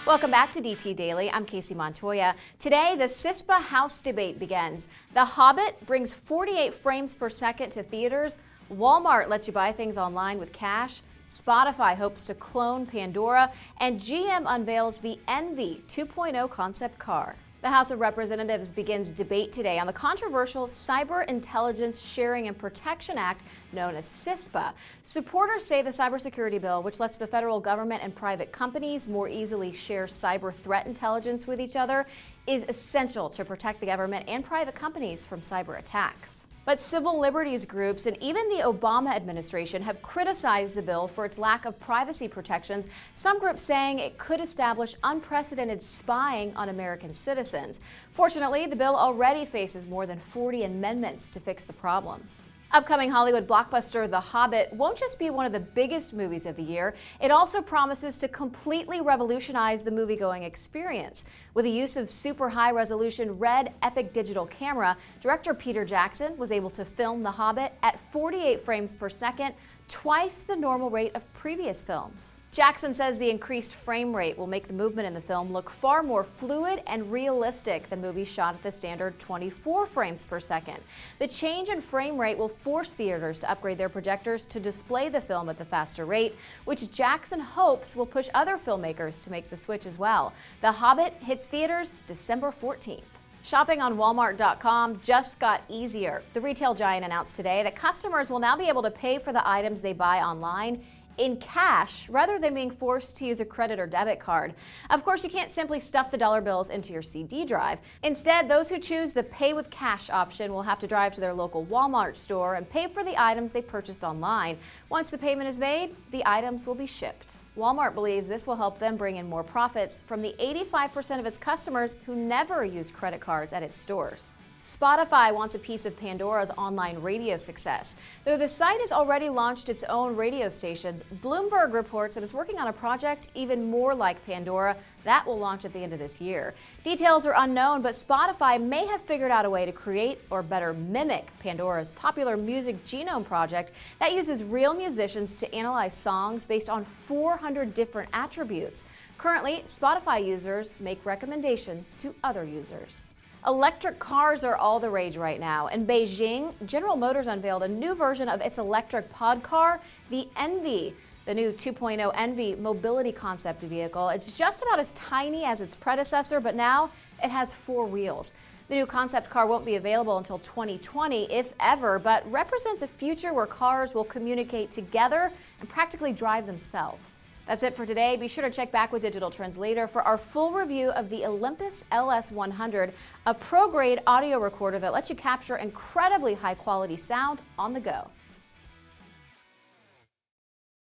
Welcome back to DT Daily. I'm Casey Montoya. Today, the CISPA House debate begins. The Hobbit brings 48 frames per second to theaters. Walmart lets you buy things online with cash. Spotify hopes to clone Pandora. And GM unveils the Envy 2.0 concept car. The House of Representatives begins debate today on the controversial Cyber Intelligence Sharing and Protection Act, known as CISPA. Supporters say the cybersecurity bill, which lets the federal government and private companies more easily share cyber threat intelligence with each other, is essential to protect the government and private companies from cyber attacks. But civil liberties groups and even the Obama administration have criticized the bill for its lack of privacy protections, some groups saying it could establish unprecedented spying on American citizens. Fortunately, the bill already faces more than 40 amendments to fix the problems. Upcoming Hollywood blockbuster The Hobbit won't just be one of the biggest movies of the year, it also promises to completely revolutionize the movie-going experience. With the use of super high-resolution red epic digital camera, director Peter Jackson was able to film The Hobbit at 48 frames per second, twice the normal rate of previous films. Jackson says the increased frame rate will make the movement in the film look far more fluid and realistic than movies shot at the standard 24 frames per second. The change in frame rate will force theaters to upgrade their projectors to display the film at the faster rate, which Jackson hopes will push other filmmakers to make the switch as well. The Hobbit hits theaters December 14th. Shopping on Walmart.com just got easier. The retail giant announced today that customers will now be able to pay for the items they buy online in cash rather than being forced to use a credit or debit card. Of course, you can't simply stuff the dollar bills into your CD drive. Instead, those who choose the pay with cash option will have to drive to their local Walmart store and pay for the items they purchased online. Once the payment is made, the items will be shipped. Walmart believes this will help them bring in more profits from the 85% of its customers who never use credit cards at its stores. Spotify wants a piece of Pandora's online radio success. Though the site has already launched its own radio stations, Bloomberg reports that it's working on a project even more like Pandora that will launch at the end of this year. Details are unknown, but Spotify may have figured out a way to create, or better mimic, Pandora's popular music genome project that uses real musicians to analyze songs based on 400 different attributes. Currently, Spotify users make recommendations to other users. Electric cars are all the rage right now. In Beijing, General Motors unveiled a new version of its electric pod car, the Envy. The new 2.0 Envy mobility concept vehicle. It's just about as tiny as its predecessor, but now it has 4 wheels. The new concept car won't be available until 2020, if ever, but represents a future where cars will communicate together and practically drive themselves. That's it for today. Be sure to check back with Digital Trends later for our full review of the Olympus LS100, a pro-grade audio recorder that lets you capture incredibly high-quality sound on the go.